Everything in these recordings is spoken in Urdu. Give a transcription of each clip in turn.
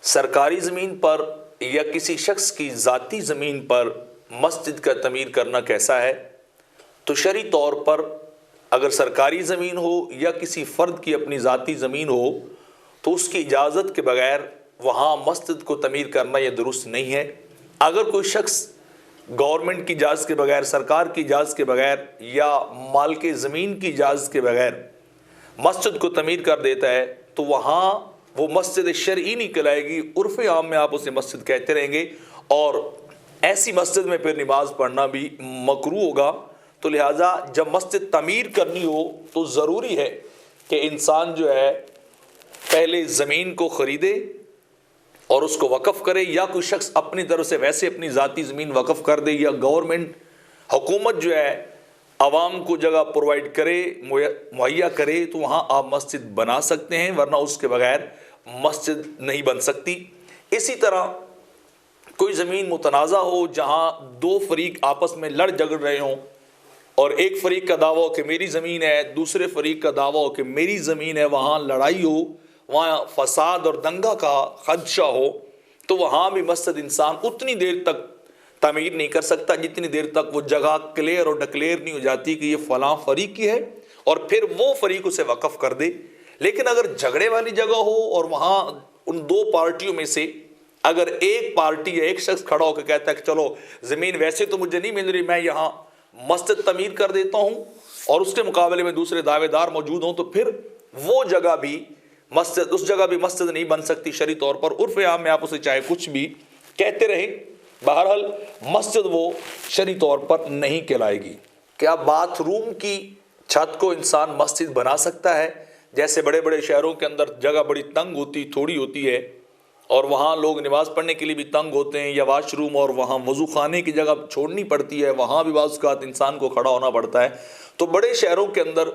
سرکاری زمین پر یا کسی شخص کی ذاتی زمین پر مسجد کا تعمیر کرنا کیسا ہے؟ تو شرعی طور پر اگر سرکاری زمین ہو یا کسی فرد کی اپنی ذاتی زمین ہو تو اس کی اجازت کے بغیر وہاں مسجد کو تعمیر کرنا یہ درست نہیں ہے۔ اگر کوئی شخص گورنمنٹ کی اجازت کے بغیر، سرکار کی اجازت کے بغیر یا مالک زمین کی اجازت کے بغیر مسجد کو تعمیر کر دیتا ہے تو وہاں وہ مسجد شرعی نہیں کہلائے گی، عرف عام میں آپ اسے مسجد کہتے رہیں گے، اور ایسی مسجد میں پھر نماز پڑھنا بھی مکروہ ہوگا۔ تو لہٰذا جب مسجد تعمیر کرنی ہو تو ضروری ہے کہ انسان جو ہے پہلے زمین کو خریدے اور اس کو وقف کرے، یا کوئی شخص اپنی طرف سے ویسے اپنی ذاتی زمین وقف کر دے، یا گورنمنٹ حکومت جو ہے عوام کو جگہ پرووائڈ کرے، مہیا کرے، تو وہاں آپ مسجد بنا سکتے ہیں، ورنہ اس کے بغیر مسجد نہیں بن سکتی۔ اسی طرح کوئی زمین متنازع ہو جہاں دو فریق آپس میں لڑ جھگڑ رہے ہوں، اور ایک فریق کا دعویٰ ہو کہ میری زمین ہے، دوسرے فریق کا دعویٰ ہو کہ میری زمین ہے، وہاں لڑائی ہو، وہاں فساد اور دنگا کا خدشہ ہو، تو وہاں بھی مسجد انسان اتنی دیر تک تعمیر نہیں کر سکتا جتنی دیر تک وہ جگہ کلیئر اور ڈکلیئر نہیں ہو جاتی کہ یہ فلاں فریق کی ہے، اور پھر وہ فریق اسے وقف کر دے۔ لیکن اگر جھگڑے والی جگہ ہو اور وہاں ان دو پارٹیوں میں سے اگر ایک پارٹی یا ایک شخص کھڑا ہو کے کہتا ہے کہ چلو زمین ویسے تو مجھے نہیں مل رہی، میں یہاں مسجد تعمیر کر دیتا ہوں، اور اس کے مقابلے میں دوسرے دعوے دار موجود ہوں، تو پھر وہ جگہ بھی مسجد، اس جگہ بھی مسجد نہیں بن سکتی شرعی طور پر۔ عرف عام میں آپ اسے چاہے کچھ بھی کہتے رہیں، بہرحال مسجد وہ شرعی طور پر نہیں کہلائے گی۔ کیا باتھ روم کی چھت کو انسان مسجد بنا سکتا ہے؟ جیسے بڑے بڑے شہروں کے اندر جگہ بڑی تنگ ہوتی، تھوڑی ہوتی ہے، اور وہاں لوگ نماز پڑھنے کے لیے بھی تنگ ہوتے ہیں، یا واش روم اور وہاں وضو خانے کی جگہ چھوڑنی پڑتی ہے، وہاں بھی بعض اوقات انسان کو کھڑا ہونا پڑتا ہے۔ تو بڑے شہروں کے اندر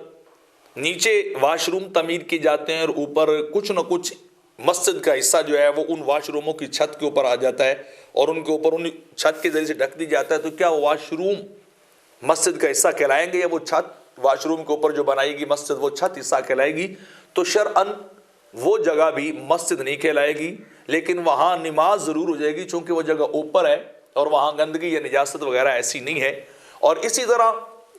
نیچے واش روم تعمیر کیے جاتے ہیں، اور اوپر کچھ نہ کچھ مسجد کا حصہ جو ہے وہ ان واش روموں کی چھت کے اوپر آ جاتا ہے، اور ان کے اوپر ان چھت کے ذریعے سے ڈھک دی جاتا ہے۔ تو کیا وہ واش روم مسجد کا حصہ کہلائیں گے، یا وہ چھت واش روم کے اوپر جو بنائی گی مسجد وہ چھت حصہ کہلائے گی؟ تو شرعاً وہ جگہ بھی مسجد نہیں کہلائے گی، لیکن وہاں نماز ضرور ہو جائے گی، چونکہ وہ جگہ اوپر ہے اور وہاں گندگی یا نجاست وغیرہ ایسی نہیں ہے۔ اور اسی طرح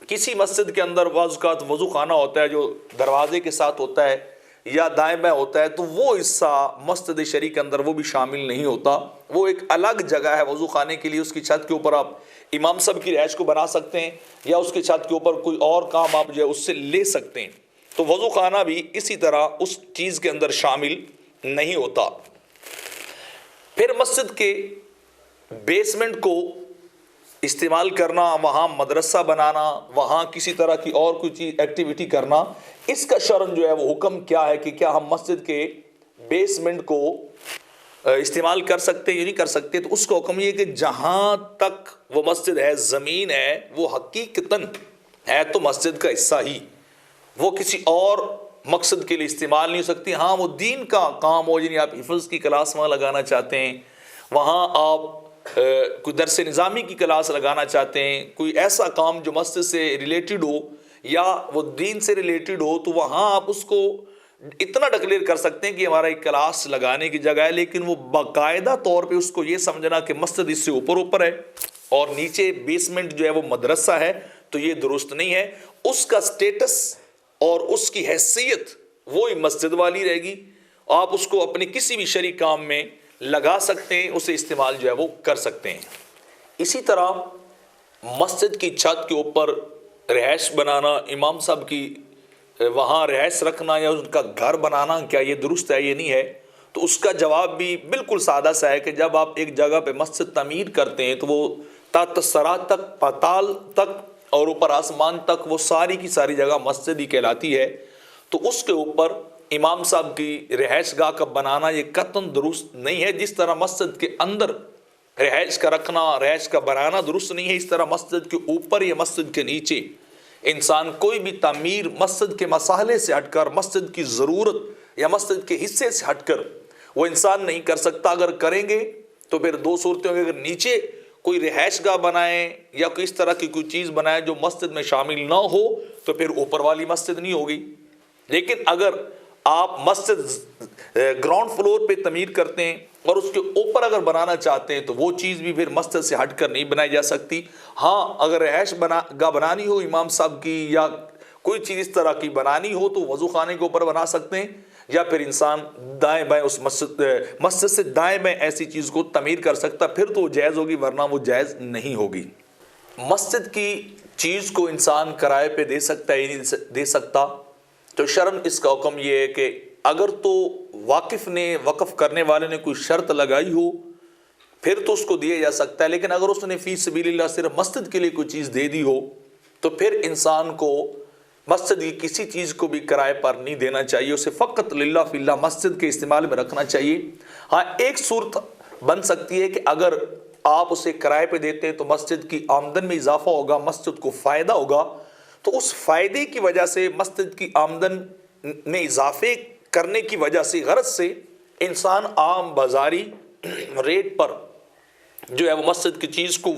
کسی مسجد کے اندر بعض اوقات وضو خانہ ہوتا ہے جو دروازے کے ساتھ ہوتا ہے یا دائیں بائیں ہوتا ہے، تو وہ حصہ مسجد شریع کے اندر وہ بھی شامل نہیں ہوتا، وہ ایک الگ جگہ ہے وضو خانے کے لیے۔ اس کی چھت کے اوپر آپ امام صاحب کی رہائش کو بنا سکتے ہیں، یا اس کی چھت کے اوپر کوئی اور کام آپ جو ہے اس سے لے سکتے ہیں۔ تو وضو خانہ بھی اسی طرح اس چیز کے اندر شامل نہیں ہوتا۔ پھر مسجد کے بیسمنٹ کو استعمال کرنا، وہاں مدرسہ بنانا، وہاں کسی طرح کی اور کوئی چیز ایکٹیویٹی کرنا، اس کا شرعاً جو ہے وہ حکم کیا ہے کہ کیا ہم مسجد کے بیسمنٹ کو استعمال کر سکتے یا نہیں کر سکتے؟ تو اس کا حکم یہ ہے کہ جہاں تک وہ مسجد ہے، زمین ہے، وہ حقیقتاً ہے تو مسجد کا حصہ ہی، وہ کسی اور مقصد کے لیے استعمال نہیں ہو سکتی۔ ہاں وہ دین کا کام ہو، یعنی آپ حفظ کی کلاس وہاں لگانا چاہتے ہیں، وہاں آپ کوئی درس نظامی کی کلاس لگانا چاہتے ہیں، کوئی ایسا کام جو مسجد سے ریلیٹڈ ہو یا وہ دین سے ریلیٹڈ ہو، تو وہاں آپ اس کو اتنا ڈکلیئر کر سکتے ہیں کہ ہمارا ایک کلاس لگانے کی جگہ ہے، لیکن وہ باقاعدہ طور پہ اس کو یہ سمجھنا کہ مسجد اس سے اوپر ہے اور نیچے بیسمنٹ جو ہے وہ مدرسہ ہے، تو یہ درست نہیں ہے۔ اس کا سٹیٹس اور اس کی حیثیت وہی مسجد والی رہے گی، آپ اس کو اپنے کسی بھی شرعی کام میں لگا سکتے ہیں، اسے استعمال جو ہے وہ کر سکتے ہیں۔ اسی طرح مسجد کی چھت کے اوپر رہائش بنانا، امام صاحب کی وہاں رہائش رکھنا یا ان کا گھر بنانا، کیا یہ درست ہے یہ نہیں ہے؟ تو اس کا جواب بھی بالکل سادہ سا ہے کہ جب آپ ایک جگہ پہ مسجد تعمیر کرتے ہیں تو وہ تحت الثری تک، پاتال تک اور اوپر آسمان تک وہ ساری کی ساری جگہ مسجد ہی کہلاتی ہے۔ تو اس کے اوپر امام صاحب کی رہائش گاہ کا بنانا یہ قطعاً درست نہیں ہے۔ جس طرح مسجد کے اندر رہائش کا رکھنا، رہائش کا بنانا درست نہیں ہے، اس طرح مسجد کے اوپر یا مسجد کے نیچے انسان کوئی بھی تعمیر مسجد کے مسئلے سے ہٹ کر، مسجد کی ضرورت یا مسجد کے حصے سے ہٹ کر وہ انسان نہیں کر سکتا۔ اگر کریں گے تو پھر دو صورتیں ہوگی، اگر نیچے کوئی رہائش گاہ بنائیں یا کوئی اس طرح کی کوئی چیز بنائیں جو مسجد میں شامل نہ ہو تو پھر اوپر والی مسجد نہیں ہوگی۔ لیکن اگر آپ مسجد گراؤنڈ فلور پہ تعمیر کرتے ہیں اور اس کے اوپر اگر بنانا چاہتے ہیں تو وہ چیز بھی پھر مسجد سے ہٹ کر نہیں بنائی جا سکتی. ہاں اگر رہائش گاہ بنانی ہو امام صاحب کی یا کوئی چیز اس طرح کی بنانی ہو تو وضو خانے کے اوپر بنا سکتے ہیں, یا پھر انسان دائیں بائیں اس مسجد سے دائیں بائیں ایسی چیز کو تعمیر کر سکتا, پھر تو وہ جائز ہوگی, ورنہ وہ جائز نہیں ہوگی. مسجد کی چیز کو انسان کرائے پہ دے سکتا ہے یا نہیں دے سکتا, تو شرعاً اس کا حکم یہ ہے کہ اگر تو واقف نے وقف کرنے والے نے کوئی شرط لگائی ہو پھر تو اس کو دیا جا سکتا ہے, لیکن اگر اس نے فی سبیل اللہ صرف مسجد کے لیے کوئی چیز دے دی ہو تو پھر انسان کو مسجد کی کسی چیز کو بھی کرائے پر نہیں دینا چاہیے, اسے فقط للہ فی اللہ مسجد کے استعمال میں رکھنا چاہیے. ہاں ایک صورت بن سکتی ہے کہ اگر آپ اسے کرائے پہ دیتے ہیں تو مسجد کی آمدن میں اضافہ ہوگا, مسجد کو فائدہ ہوگا, تو اس فائدے کی وجہ سے مسجد کی آمدن میں اضافے کرنے کی وجہ سے غرض سے انسان عام بازاری ریٹ پر جو ہے وہ مسجد کی چیز کو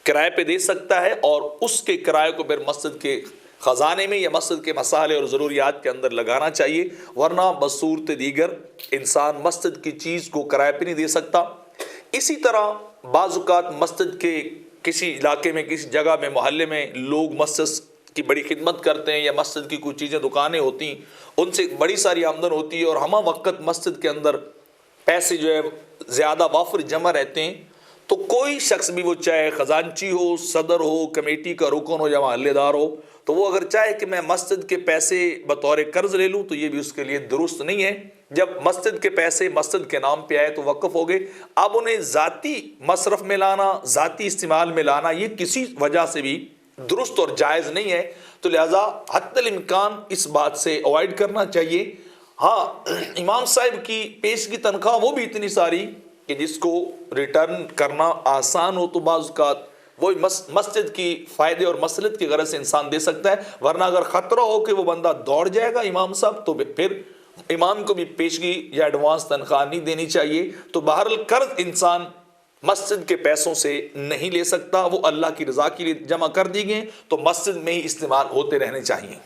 کرائے پہ دے سکتا ہے اور اس کے کرائے کو پھر مسجد کے خزانے میں یا مسجد کے مسائل اور ضروریات کے اندر لگانا چاہیے, ورنہ بصورت دیگر انسان مسجد کی چیز کو کرائے پہ نہیں دے سکتا. اسی طرح بعض اوقات مسجد کے کسی علاقے میں کسی جگہ میں محلے میں لوگ مسجد کی بڑی خدمت کرتے ہیں یا مسجد کی کوئی چیزیں دکانیں ہوتی ہیں ان سے بڑی ساری آمدن ہوتی ہے اور ہمہ وقت مسجد کے اندر پیسے جو ہے زیادہ وافر جمع رہتے ہیں, تو کوئی شخص بھی وہ چاہے خزانچی ہو, صدر ہو, کمیٹی کا رکن ہو یا محلے دار ہو, تو وہ اگر چاہے کہ میں مسجد کے پیسے بطور قرض لے لوں تو یہ بھی اس کے لیے درست نہیں ہے. جب مسجد کے پیسے مسجد کے نام پہ آئے تو وقف ہو گئے, اب انہیں ذاتی مصرف میں لانا, ذاتی استعمال میں لانا یہ کسی وجہ سے بھی درست اور جائز نہیں ہے, تو لہٰذا حتی الامکان اس بات سے اوائڈ کرنا چاہیے. ہاں امام صاحب کی پیش کی تنخواہ وہ بھی اتنی ساری کہ جس کو ریٹرن کرنا آسان ہو تو بعض اوقات وہ مسجد کی فائدے اور مصلحت کی غرض سے انسان دے سکتا ہے, ورنہ اگر خطرہ ہو کہ وہ بندہ دوڑ جائے گا امام صاحب تو پھر امام کو بھی پیشگی یا ایڈوانس تنخواہ نہیں دینی چاہیے. تو بہرحال قرض انسان مسجد کے پیسوں سے نہیں لے سکتا, وہ اللہ کی رضا کے لیے جمع کر دی گئے تو مسجد میں ہی استعمال ہوتے رہنے چاہیے.